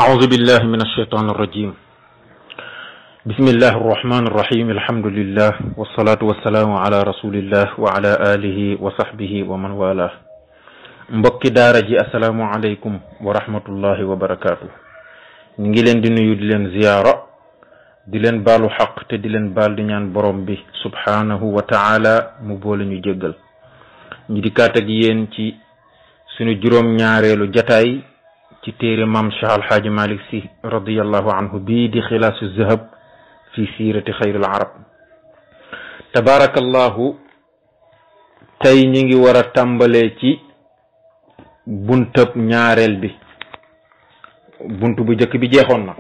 أعوذ بالله من الشيطان الرجيم بسم الله الرحمن الرحيم الحمد لله والصلاة والسلام على رسول الله وعلى آله وصحبه ومن والاه mbokki daara ji assalaamu aleykum wa rahmatullahi wa barakaatu ñu ngi leen di nuyu di leen ziyaara di leen baalu xaq te di leen baal di ñaan borom bi subhaanahu wa taala mu boole ñu jéggal ñu di kaat ak yéen ci sunu juróom-ñaareelu jataay ci téere maam Cheikh Alxaaji Malik Si radiyallahu anhu bii di xilaasu zahab fi siirati xayril arab tabaarakallahu tey ñi ngi war a tàmbalee ci buntab ñaareel bi buntu bu jëkk bi jeexoon na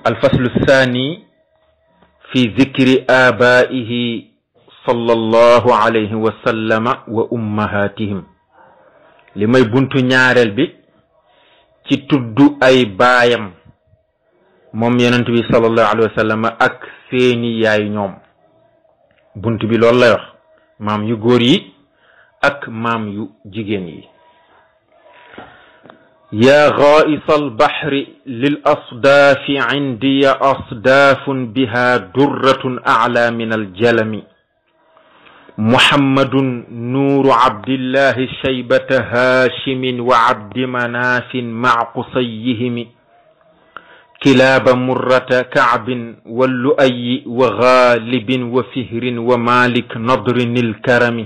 alfaslu thani fi zikri abaihi sallallahu alayhi wa sallama wa ummahatihim li may buntu ñaareel bi ci tuddu ay baayam moom yonent bi sallallahu alayhi wa sallam ak seeni yaay ñoom buntu bi loolu lay wax maam yu góor yi ak maam yu jigéen yi يا غائص البحر للأصداف عندي أصداف بها درة أعلى من الجلم محمد نور عبد الله شيبة هاشم وعبد مناف مع قصيهم كلاب مرة كعب واللؤي وغالب وفهر ومالك نضر الكرم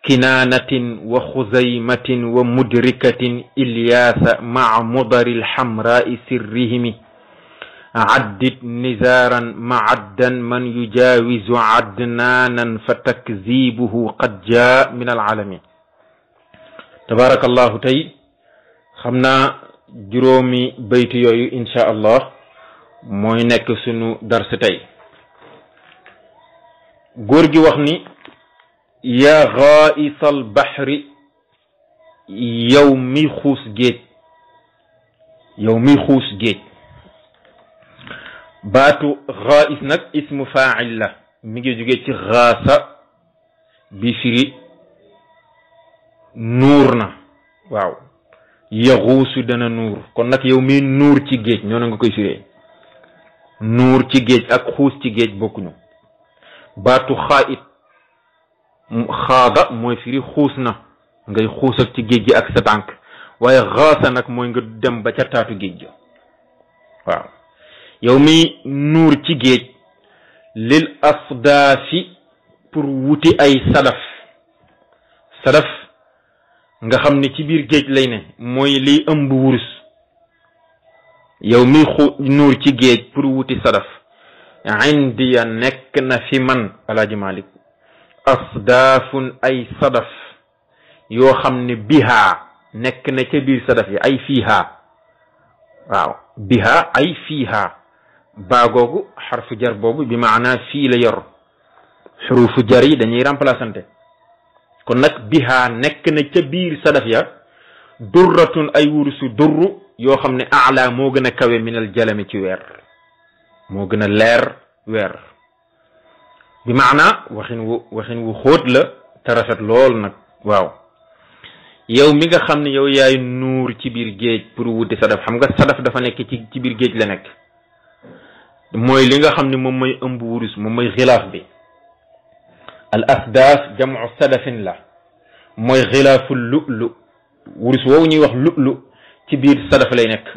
كنانة وخزيمة ومدركة إلياس مع مضر الحمراء سرهم عدد نزارا معدا من يجاوز عدنانا فتكذيبه قد جاء من العالمين تبارك الله تي خمنا جرومي بيت يوي إن شاء الله موي نيك سونو درس تي غورغي وخني يا غائص البحر يومي خوس جيت يومي خوس جيت باتو غائص نك اسم فاعل لا ميغي جوغي تي غاسا بفري نورنا واو يغوس دنا نور كون نك يومي نور تي جيت ñoo nga koy firé نور تي جيت ak خوس تي جيت bokku ñu batu kha'it xaada mooy firi xuus na ngay xuus ak ci géej gi ak sa tànk waaye xaasa nag mooy nga dem ba ca taatu géej gi waaw yow mi nuur ci géej lil asdaafi pour wuti ay sadaf sadaf nga xam ne ci biir géej lay ne mooy liy ëmb wurus yow mi nuur ci géej pour wuti sadaf indiya nekk na fi man alaaji Malik asdaafun ay sadaf yoo xam ne bihaa nekk na ca biir sadaf yi ay fiihaa waaw bihaa ay fiihaa baa googu xarfu jar boobu bi maanaa fii la yor xurufu jar yi dañuy remplaçante kon nag bihaa nekk na ca biir sadaf ya durratun ay wurusu durru yoo xam ne ala moo gën a kawe minal jalami ci weer moo gën a leer weer bi maana waxin wu xóot la te rafet lool nag waaw yow mi nga xam ne yow yaay nuur ci biir géej pour wuti sadaf xam nga sadaf dafa nekk ci biir géej la nekk mooy li nga xam ne moom mooy ëmb wurus moom mooy xilaaf bi al asdaaf jamu sadafin la mooy xilaafu lu'lu wurus woowu ñuy wax lu'lu ci biir sadaf lay nekk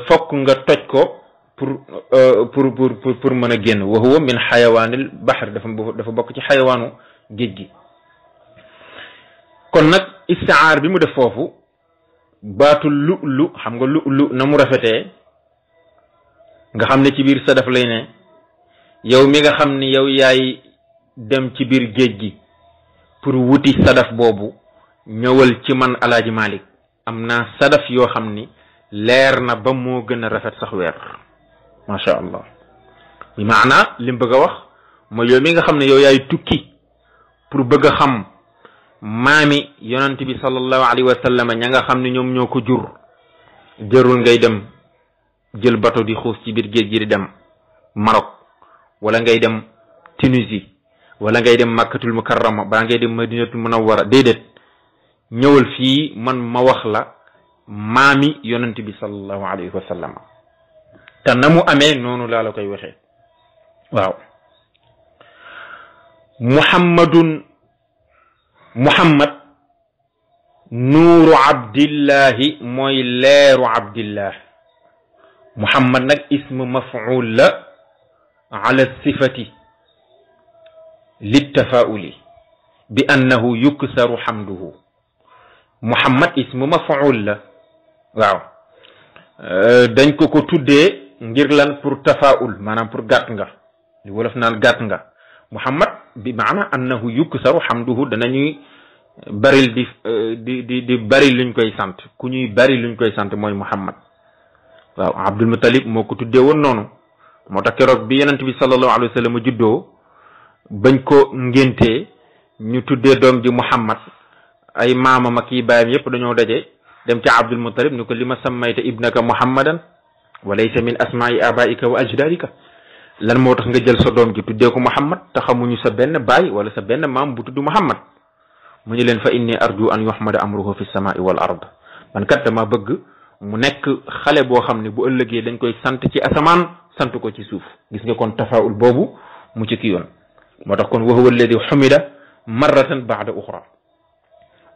fokk nga toj ko pour mën a génn wa huwa min xayawaanil bahr dafa bokk ci xayawaanu géej gi kon nag istiaar bi mu def foofu baatu lu xam nga lu na mu rafetee nga xam ne ci biir sadaf lay ne yow mi nga xam ne yow yaay dem ci biir géej gi pour wuti sadaf boobu ñëwal ci man alaaji Malik am naa sadaf yoo xam ni leer na ba moo gën a rafet sax weer macha allah bi maana lim bëgg a wax mooy yow mi nga xam ne yow yaay tukki pour bëgg a xam maami yonent bi sallallahu alayhi wa sallam ña nga xam ne ñoom ñoo ko jur jërul ngay dem jël bateau di xuus ci biir géej gi di dem Maroc wala ngay dem Tunisie wala ngay dem Makkatul Mukarrama baa ngay dem Madinatul Munawwara déedéet ñëwal fii man ma wax la maami yonent bi sallallahu alayhi wa sallam te na mu amee noonu laa la koy waxee waaw muhammad nuuru abdillahi mooy leeru abdillah muhammad nag ismu maf'ul la ala sifati littafauli bi annahu yuksaru hamduhu muhammad ismu maf'ul la waaw dañ ko tuddee ngir lan pour tafaul maanaam pour gàtt nga li wolof naan gàtt nga muhammad bi maana annahu yuksaru hamduhu danañuy baril di bari luñ koy sant ku ñuy bari luñ koy sant mooy muhammad waaw abdul muttalib moo ko tuddee woon noonu moo tax keroog bi yonent bi sallallahu alayhi wa sallam juddoo bañ ko ngéntee ñu tuddee doom ji muhammad ay maamam ak yi baayam yépp dañoo daje dem ci abdul muttalib ni ko li ma sammayta ibnaka muhammadan wa laysa min asmaai abaika wa ajdadika lan moo tax nga jël sa doom ji tuddee ko muhammad te xamuñu sa benn baay wala sa benn maam bu tudd muhammad mu ñu leen fa inni arju an yuhmada amruhu fi samai wal ard man kat dama bëgg mu nekk xale boo xam ne bu ëllëgee dañ koy sant ci asamaan sant ko ci suuf gis nga kon tafaul boobu mu ci ki yoon moo tax kon wa huwa alladi xumida marratan baada uxra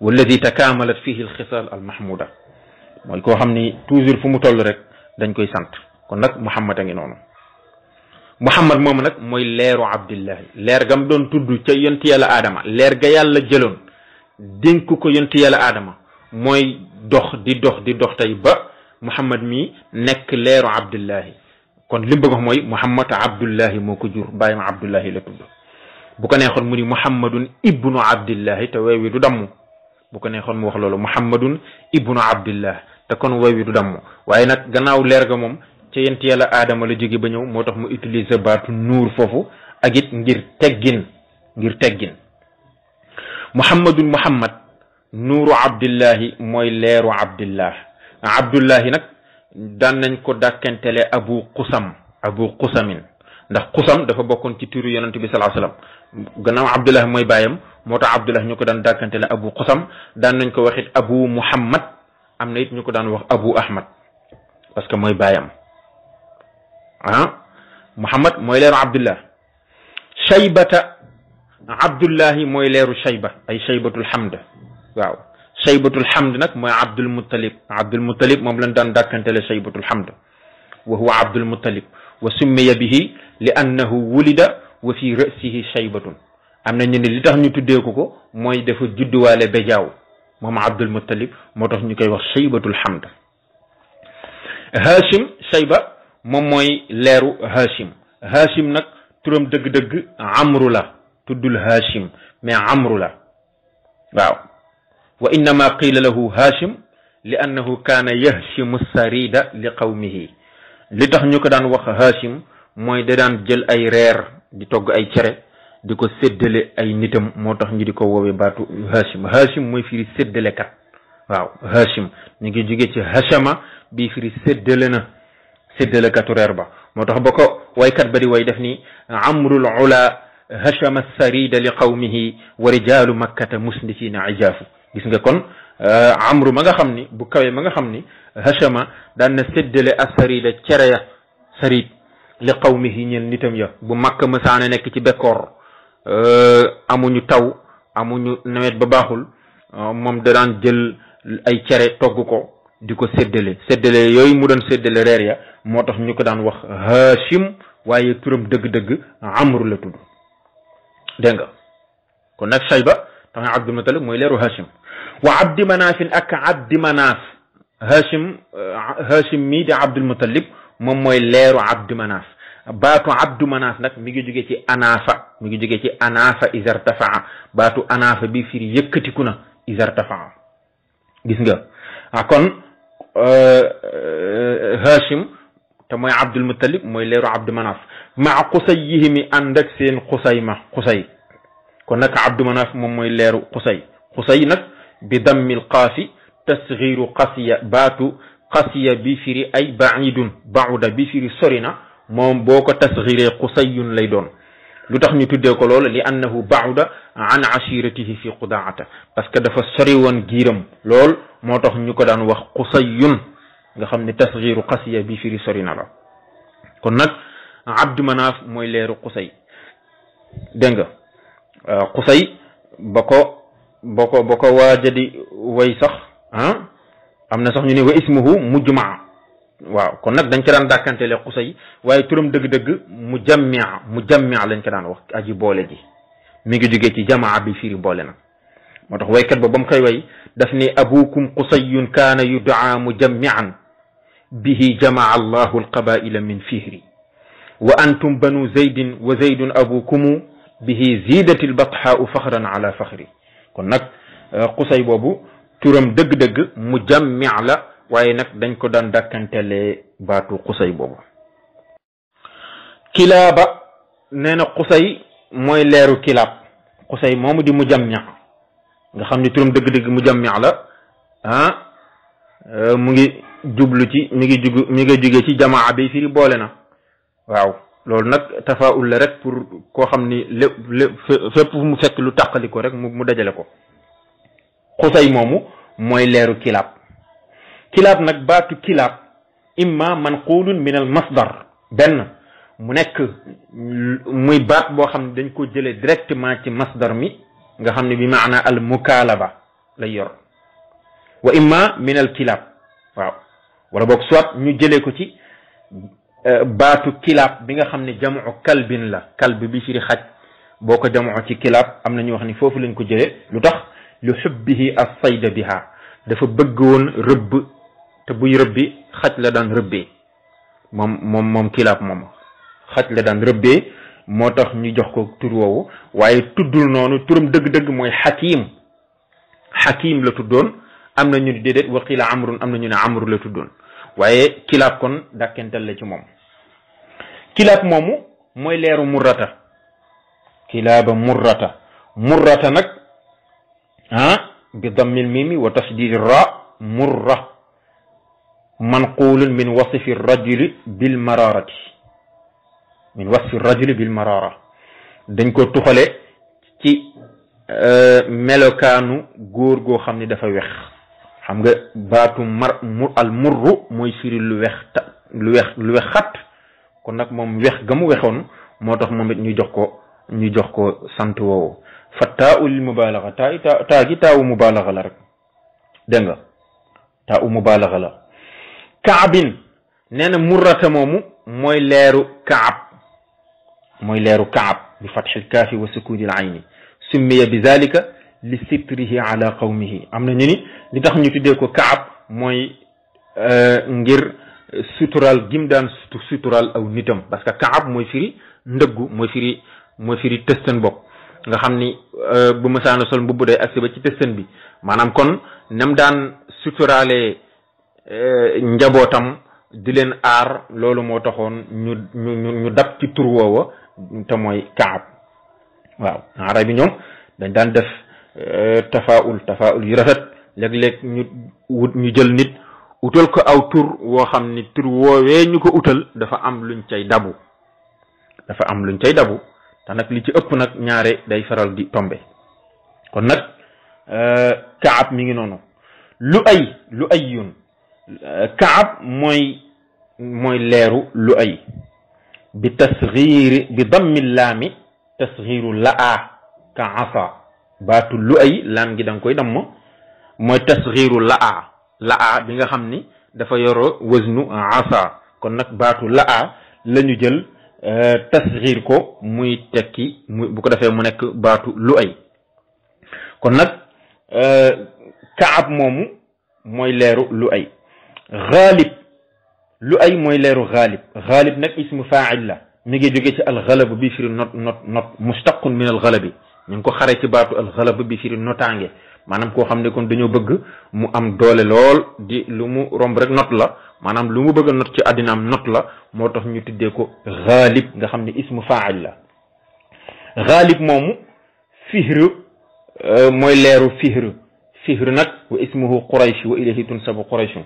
walladi takaamalat fihi alxisaal almahmuda mooy koo xam ni toujours fu mu toll rek dañ koy sant kon nag muhammad a ngi noonu muhammad moom nag mooy leeru abdillahi leer gam doon tudd ca yonti yàlla aadama leer ga yàlla jëloon dénk ko yonti yàlla aadama mooy dox di dox tey ba muhammad mi nekk leeru abdillahi kon li mu bëgg wax mooy muhammad abdullahi moo ko jur bàyyam abdullahi la tudd bu ko neexoon mu ni muhammadun ibnu abdillahi te way wi du damm bu ko neexoon mu wax loolu muhammadun ibnu abdillah te kon way wi du damm waaye nag gannaaw leer ga moom ca yent yàlla aadama la jóge ba ñëw moo tax mu utiliser baatu nuur foofu ak it ngir teggin muhammad nuuru abdillahi mooy leeru abdullahi nag daan nañ ko dàkkentele abu qusamin ndax qusam dafa bokkoon ci turu yonent bi sallallahu alayhi wasallam gannaaw abdullahi mooy baayam moo tax abdullahi ñu ko daan dàkkantele abu qusam daan nañ ko wax it abu muhammad am na it ñu ko daan wax abu ahmad parce que mooy baayam muhammad mooy leeru abdullah shaybata abdullahi mooy leeru shayba ay shaybatul hamd waaw shaybatul hamd nag mooy abdul muttalib moom lañ daan dàkkantele shaybatul hamd wa huwa abdul muttalib wa summiya bihi li annahu wulida wa fi ra'sihi shaybatun am na ñu ne li tax ñu tuddee ko mooy dafa judduwaale bejaaw moom abdul muttalib moo tax ñu koy wax shaybatul hamd hashim shayba moom mooy leeru hashim nag turam dëgg-dëgg amru la tuddul hashim mais amru la waaw wa innama qiila lahu hashim li annahu kaana yahshimu sarida li qawmihi li tax ñu ko daan wax hashim mooy da daan jël ay reer di togg ay cere di ko séddale ay nitam moo tax ñu di ko woowee baatu hashim mooy firi séddalekat waaw hashim ñu ngi jóge ci hashama bii firi séddalekatu reer ba moo tax ba ko waykat ba di way def ni amrul ula hashama sarida li qawmihi wa rijalu makkata musnifina ijaafu gis nga kon amru ma nga xam ni bu kawe ma nga xam ni hashama daan na séddale asarida cere ya sarid li qawmihi ñeel nitam ya bu makka mësaana nekk ci bekkoor amuñu taw amuñu nawet ba baaxul moom da daan jël ay cere togg ko di ko séddale yooyu mu doon séddale reer ya moo tax ñu ko daan wax hashim waaye turam dëgg-dëgg amru la tudd dégg nga kon nag shayba tax abdul muttalib mooy leeru hashim wa abdi manaafin ak abdi manaaf hashim mii di abdul muttalib moom mooy leeru abdi manaaf baatu abdu manaaf nag mi ngi jóge ci anaafa izartafaa baatu anaafa bi firi yëkkatiku na izartafaa gis nga kon hashim te mooy abdul muttalib mooy leeru abdu manaaf maa qusayyihi mi ànd ak seen qusay kon nag abdu manaaf moom mooy leeru qusay nag bi dammil qaafi tasgiru qasiya baatu qasiya bi firi ay baidun bauda bi firi sori na moom boo ko tasgiree qusayun lay doon lu tax ñu tuddee ko loolu li annahu ba'uda an ashiratihi fi qudaata parce que dafa sori woon giiram lool moo tax ñu ko daan wax qusayun nga xam ne tasgiru qasiya bi firi sori na la kon nag abdu manaaf mooy leeru qusay dégg nga qusay ba ko waaja di way sax am na sax ñu ne wa ismuhu mujmaa waaw kon nag dañ ko daan dàkkantele qusay waaye turam dëgg-dëgg mujammi lañ ko daan wax aji boole ji mi ngi jógee ci jamaa bi firi boole nag moo tax waykat ba mu koy way daf ni abukum qusayun kaana yudaa mujammian bihi jamaa allahu alqabaila min fihri wa antum banu zaydin wa zaydun abukumu bihi ziidati albathaau faxran ala faxri kon nag qusay boobu turam dëgg-dëgg mujammi la waaye nag dañ ko daan dàkkantelee baatu qusay boobu kilaaba nee na qusay mooy leeru kilaab qusay moomu di mujammi nga xam ne turam dëgg-dëgg mujammi la mu ngi jublu ci mi ngi jóge ci jamaa bi firi boole na waaw loolu nag tafaul la rek pour koo xam ni fépp fu mu fekk lu tàqali ko rek mu dajale ko qusay moomu mooy leeru kilaab nag baatu kilaab imma manqulun min al masdar benn mu nekk muy baat boo xam ne dañ ko jëlee directement ci masdar mi nga xam ne bi maana al mukaalaba lay yor wa imma min al kilaab waaw wala boog soit ñu jëlee ko ci baatu kilaab bi nga xam ne jamu kalbin la kalb bi firi xaj boo ko jamu ci kilaab am na ñu wax ni foofu lañ ko jëlee lu tax li xubbihi as-sayda biha dafa bëgg woon rëbb te buy rëbbi xaj la daan rëbbee moom kilaab moom xaj la daan rëbbee moo tax ñu jox ko tur woowu waaye tuddul noonu turam dëgg-dëgg mooy xakim la tuddoon am na ñu ne déedéet wa qiila amrun am na ñu ne amru la tuddoon waaye kilaab kon dàkkental la ci moom kilaab moomu mooy leeru murrata kilaaba murrata nag bi dammil mimi wa tasdidi ra murra manqulun min wasfi rajuli bil mararati dañ ko tuxale ci melokaanu góor goo xam ne dafa wex xam nga baatu al murru mooy firi lu wex xat kon nag moom wex ga mu wexoon moo tax moom it ñu jox ko sant woowu fa taa lil mubalaga taa gi taawu mubalaga la rek dégg nga taawu mubalaga la kaabin nee na murrata moomu mooy leeru kaab bi fatxil kaafi wa sukuni al ayni summiya bi zalika li sitrihi ala qawmihi am na ñu ni li tax ñu tuddee ko kaab mooy ngir sutural gim daan sutural aw nitam parce que kaab mooy firi ndëggu mooy firi tëstan bopp nga xam ni bu masaana sol mbubb day agsi ba ci tëstan bi maanaam kon nam daan suturalee njabootam di leen aar loolu moo taxoon ñu dab ci tur woowa te mooy kaab waaw arab yi ñoom dañ daan def tafaul yu rafet léeg-léeg ñu jël nit utal ko aw tur woo xam ni tur woowee ñu ko utal dafa am luñ cay dabu te nag li ci ëpp nag ñaare day faral di tombe kon nag kaab mi ngi noonu lu ayun kaab mooy leeru lu ay bi tasghiri bi dammi laami tasghiru laa ka asa baatu lu ay laam gi da nga koy damm mooy tasghiru laa bi nga xam ni dafa yoro waznu asa kon nag baatu laa la ñu jël tasghir ko muy tekki bu ko defee mu nekk baatu lu ay kon nag kaab moomu mooy leeru lu ay ghalib lu ay mooy leeru ghalib nag ismu faa'il la mi ngi jóge ci alxalab bi firi not mustaqun min alxalabi ñu ngi ko xare ci baatu alxalab bi firi notaange maanaam koo xam ne kon dañoo bëgg mu am doole lool di lu mu romb rek not la maanaam lu mu bëgg a not ci àddinaam not la moo tax ñu tuddee ko ghalib nga xam ne ismu faa'il la ghalib moomu fihr mooy leeru fihr nag wa ismuhu quraysh wa ilayhi tunsabu qurayshun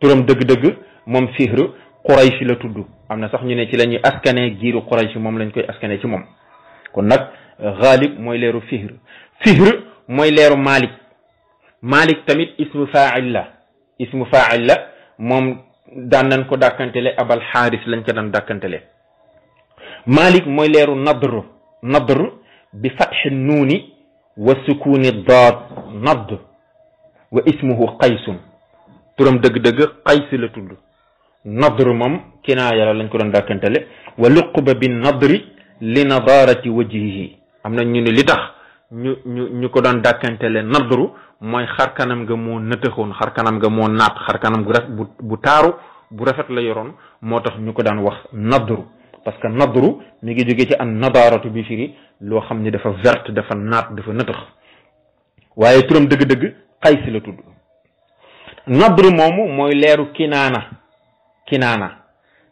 turam dëgg-dëgg moom fihr quraysh la tudd am na sax ñu ne ci la ñuy askane giiru quraysh moom lañ koy askane ci moom kon nag ghalib mooy leeru fihr. fihr mooy leeru malik. malik tamit ismu faa'il la moom daan nañ ko dàkkantele abal xaaris lañ ko daan dàkkantele. malik mooy leeru nadr bi fatxi nuuni wa sukuni daad nadd wa ismuhu qaysun turam dëgg-dëgg qays la tudd. nadr moom kinaaya la lañ ko doon dàkkantele. wa luqba bi nadri li nadarati wajhihi am na ñu ne li tax ñu ko doon dàkkantele nadru mooy xarkanam nga moo nëtëxoon xarkanam nga moo naat xarkanam gu rafet bu taaru bu rafet la yoroon moo tax ñu ko daan wax nadru parce que nadru mi ngi jóge ci an nadaratu bi firi loo xam ne dafa verte dafa naat dafa nëtëx waaye turam dëgg-dëgg qays la tudd. nadru moomu mooy leeru kinaana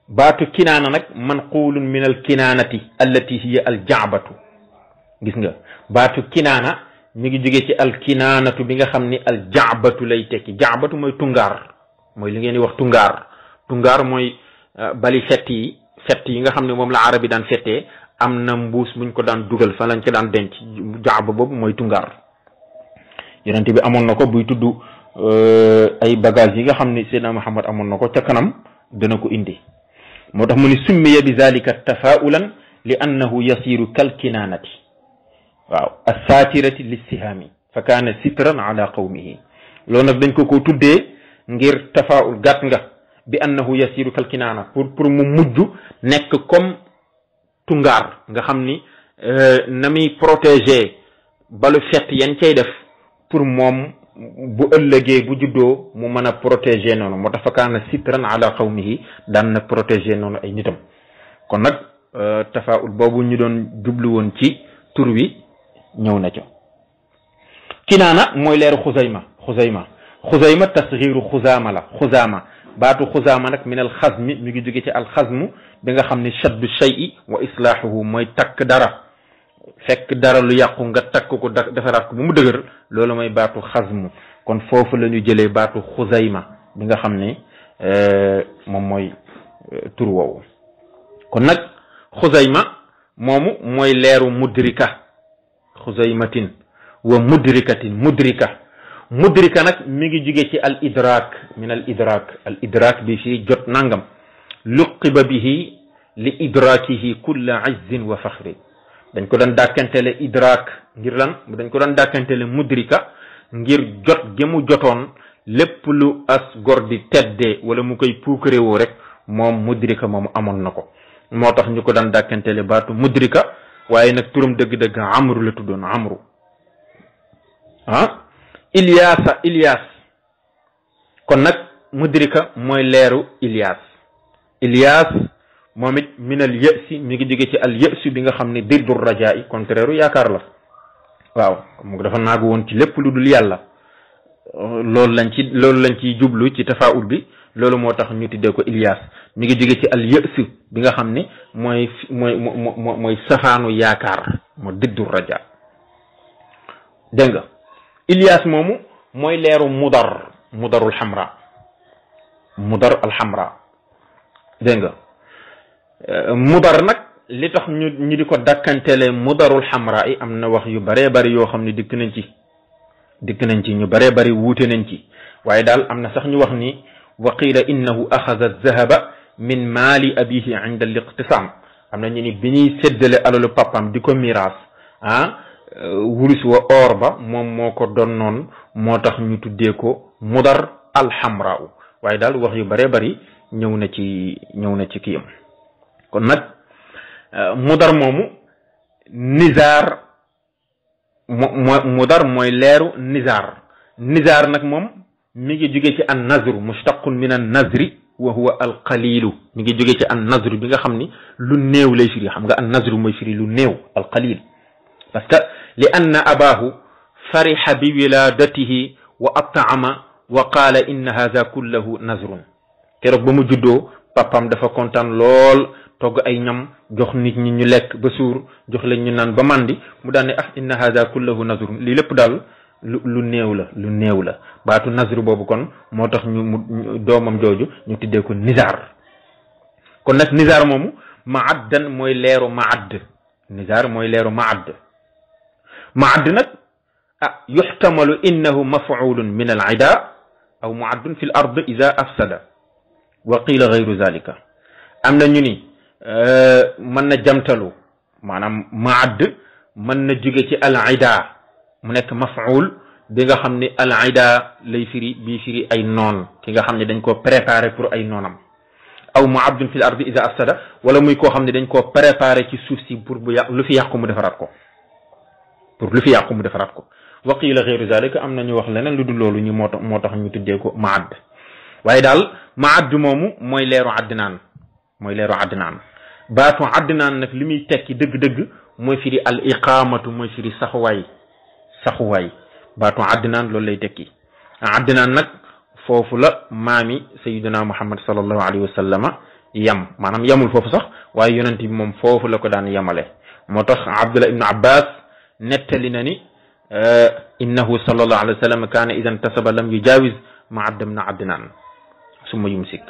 baatu kinaana nag manqulun min al kinaanati allati hiya al jaabatu gis nga baatu kinaana mi ngi jóge ci al kinaanatu bi nga xam ni al jaabatu lay tekki. jaabatu mooy tungaar mooy li ngeen di wax tungaar mooy bali fett yi nga xam ne moom la arabi daan fettee am na mbuus buñ ko daan dugal fa lañ ko daan denc jaaba boobu mooy tungaar. yonente bi amoon na ko buy tudd ay bagage yi nga xam ni Seydina Muhammad amoon na ko ca kanam dana ko indi moo tax mu ni summiya bi zalika tafaulan li annahu yasiru kal kinaanati waaw assatirati lissihaami fa kaana sitran ala qawmihi loolu nag dañ ko tuddee ngir tafaul gàtt nga bi annahu yasiru kal kinaana pour mu mujj nekk comme tungaar nga xam ni na muy protéger balu fett yan cay def pour moom bu ëllëgee bu juddoo mu mën a protéger noonu moo tax fa kaana sitran ala qawmihi daan na protéger noonu ay nitam kon nag tafaul boobu ñu doon jublu woon ci tur wi ñëw na ca. kinaana mooy leeru xuzayma tasgiru xuzaama baatu xuzaama nag min al xazmi mi ngi jóge ci al xazmu bi nga xam ni shaddu shay'i wa islaahuhu mooy takk dara fekk dara lu yàqu nga takk ko defaraat ko bu mu dëgër loolu mooy baatu xazmu kon foofu la ñu jëlee baatu xuzayma bi nga xam ne moom mooy tur woowu. kon nag xuzayma moomu mooy leeru mudrika xuzaymatin wa mudrika nag mi ngi jóge ci al idrak min al idrak bi fii jot nangam luqiba bihi li idrakihi kulla izzin wa faxri dañ ko doon dàkkantele idrak ngir lan dañ ko doon dàkkantele mudrika ngir jot gi mu jotoon lépp lu as gor di teddee wala mu koy puukare woo rek moom mudrika moomu amoon na ko moo tax ñu ko daan dàkkantele baatu mudrika waaye nag turam dëgg-dëgg amru la tuddoon amru Ilyas kon nag mudrika mooy leeru Ilyas moom it min al yësi mi ngi jóge ci al yësu bi nga xam ne dirdu rajaa yi contraire u yaakaar la waaw mu dafa naagu woon ci lépp lu dul yàlla loolu lañ ci jublu ci tafaul bi loolu moo tax ñu tuddee ko Ilyas mi ngi jóge ci al yësu bi nga xam ne mooy safaanu yaakaar moo dirdu rajaa dégg nga Ilyas moomu mooy leeru mudarul xamra mudar alxamra dégg nga mudar nag li tax ñu di ko dakkantele mudarul xamra yi am na wax yu baree bari yoo xam ne dikk nañ ci ñu baree bari wuute nañ ci waaye daal am na sax ñu wax ni wa qiila innahu axada zahaba min maali abihi inda liqtisam am na ñu ni bi ñuy séddale alalu papam di ko miraas wurus wa or ba moom moo ko doon noon moo tax ñu tuddee ko mudar alxamra waaye daal wax yu baree bari ñëw na ci kiyam kon nag mudar moomu nizaar mudar mooy leeru nizaar nag moom mi ngi jóge ci an nazru mushtaqun min an nazri wa huwa al qalilu mi ngi jóge ci an nazru bi nga xam ni lu néew lay firi xam nga an nazru mooy firi lu néew al qalil parce que li anna abahu fariha bi wiladatihi wa at'ama wa qaala inna hadha kullahu nazrun keroog ba mu juddoo papam dafa kontaan lool togg ay ñam jox nit ñi ñu lekk ba suur jox leen ñu naan ba mandi mu daan ne inna hadha kullahu nazrun lii lépp daal lu néew la baatu nazru boobu kon moo tax ñu doomam jooju ñu tuddee ko nizar kon nag nizar moomu maaddan mooy leeru nizar mooy leeru maad nag yuxtamalu innahu maf'ulun min al ida aw muaddun fi l ard ida afsada wa qila gayru zalika am na ñu ni mën na jamtalu maanaam maad mën na jóge ci al ida mu nekk maf'ul bi nga xam ne al ida lay firi bii firi ay noon ki nga xam ne dañ koo préparé pour ay noonam aw muaddun fi l ard ida afsada wala muy koo xam ne dañ koo préparé ci suuf si pour bu lu fi yàqu mu defaraat ko wa qiila gayru zalika am nañu wax leneen lu dul loolu ñu moo tax ñu tuddee ko maad waaye daal maad moomu mooy leeru Adnaan baatu Adnaan nag li muy tekki dëgg-dëgg mooy firi al iqamatu mooy firi saxuwaay baatu Adnaan loolu lay tekki Adnaan nag foofu la maami sayyidina Muhammad sallallahu alayhi wa sallama yam maanaam yamul foofu sax waaye yonent bi moom foofu la ko daan yamale moo tax Abdullah ibnu Abbas nettali na ni innahu sallallahu alayhi wa sallam kaana ida intasaba lam yujawiz maad bna Adnaan summa yumsik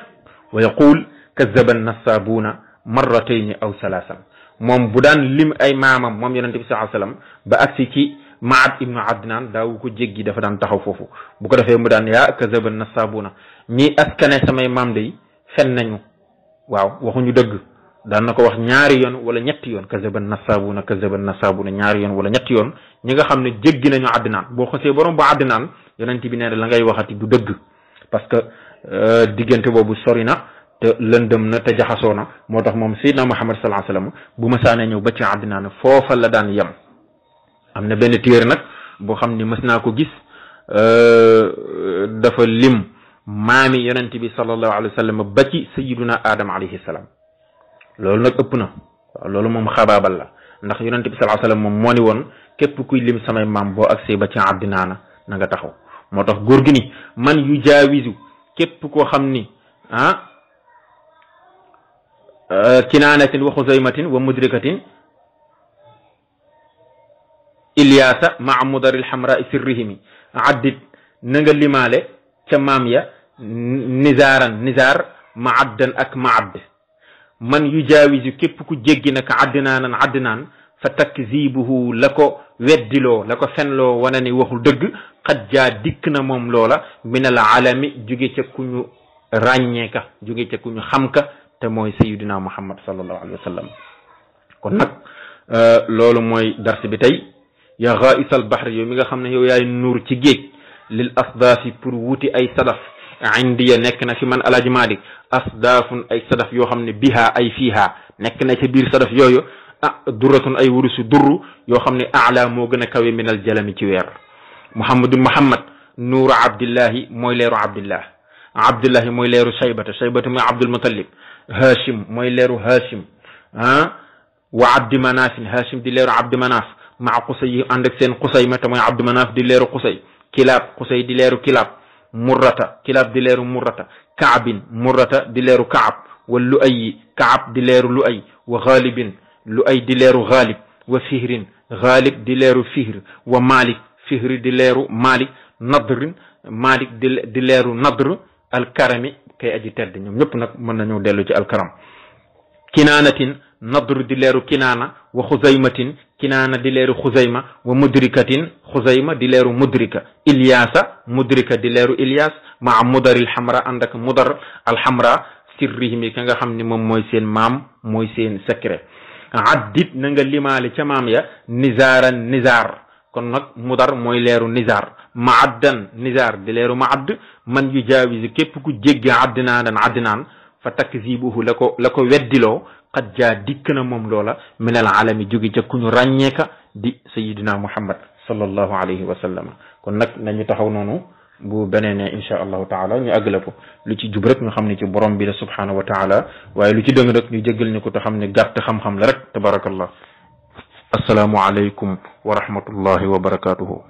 wa yaqul kazaba nasaabuuna marratayni aw salaasan moom bu daan lim ay maamam moom yonente bi sallallahu alayhi wa sallam ba agsi ci maad ibnu Adnaan daawu ko jéggi dafa daan taxaw foofu bu ko defee mu daan yaa kazaba nasaabuuna ñi askane samay maam day fen nañu waaw waxuñu dëgg daan na ko wax ñaari yoon wala ñetti yoon kazaba nasaabuuna ñaari yoon wala ñetti yoon ñi nga xam ne jéggi nañu Adnaan boo xasee borom ba Adnaan yonent bi nee na la ngay waxati du dëgg parce que diggante boobu sori na te lëndëm na te jaxasoo na moo tax moom Seydina Muhammad sallallahu alayhi wa sallam bu ma saanee ñëw ba ci Adnaan foofa la daan yem am na benn téere nag boo xam ni mës naa ko gis dafa lim maami yonent bi sallallahu alayhi wa sallam ba ci sayyiduna Adam alayhi salaam loolu nag ëpp na waaw loolu moom xabaabal la ndax yonent bi sallallahu alayhi wa sallam moom moo ni woon képp kuy lim samay maam boo agsee ba ci Adnaan na nga taxaw moo tax góor gi ni man yu jaawisu képp koo xam ni kinaanatin wa xuzaymatin wa mudrikatin Ilyaasa maa mudari lxamra sirrihimi addit na nga limaale ca maam ya nizaar maaddan ak maad man yu jaawisu képp ku jéggi nag Adnaan fa takzibuhu la ko weddiloo la ko fenloo wana ni waxul dëgg xat jaa dikk na moom loola min al alami jóge ca ku ñu ràññee ka jóge ca ku ñu xam ka te mooy sayyidina Muhammad sallallahu alayhi wa sallam kon nag loolu mooy dars bi tey ya ghaisal bahr yow mi nga xam ne yow yaay nuur ci géej lil asdaafi pour wuti ay sadaf indiya nekk na fi man Alaaji Maalik asdaafun ay sadaf yoo xam ne biha ay fiiha nekk na ca biir sadaf yooyu durratun ay wurusu durru yoo xam ne ala moo gën a kawe min al jalami ci weer muhammadun muhammad nuuru abdillahi mooy leeru abdillahi mooy leeru shaybata mooy abdul mutalib hashim mooy leeru hashim wa abdi manafin hashim di leeru abdi manaf maa qusay yi ànd ak seen qusayma te mooy abdi manaf di leeru qusay kilaab qusay di leeru kilaab murrata kilaab di leeru murrata kaabin murrata di leeru kaab wa lu'ay kaab di leeru lu'ay wa ghalibin lu'ay di leeru ghalib wa fihrin ghalib di leeru fihr wa malik fihri di leeru malik nadrin malik di leeru nadr alkarami kay aji tedd ñoom ñëpp nag mën nañoo dellu ci alkaram kinaanatin nadr di leeru kinaana wa xuzaymatin kinaana di leeru xuzayma wa mudrikatin xuzayma di leeru mudrika ilyaasa mudrika di leeru ilyas maa mudar alxamra ànd ak mudar alxamra sirrihimi ka nga xam ne moom mooy seen maam mooy seen secret addit na nga limaale ca maam ya nizaaran nizaar kon nag mudar mooy leeru nizaar maaddan nizaar di leeru maad man yu jaawisi képp ku jéggi Adnaan fa takzibuhu la ko weddiloo qad jaa dikk na moom loola min al alami jóge ca ku ñu ràññeeka di sayidina Muhammad sallallahu alayhi wa sallam kon nag nañu taxaw noonu bu beneenee insha allahu taala ñu àggale ko lu ci jub rek ñu xam ne ci borom bi la subhanahu wa taala waaye lu ci dëng rek ñu jéggal ñu ko te xam ne gàtt xam-xam la rek tabarakallah assalaamu alaykum wa rahmatullahi wa barakatuhu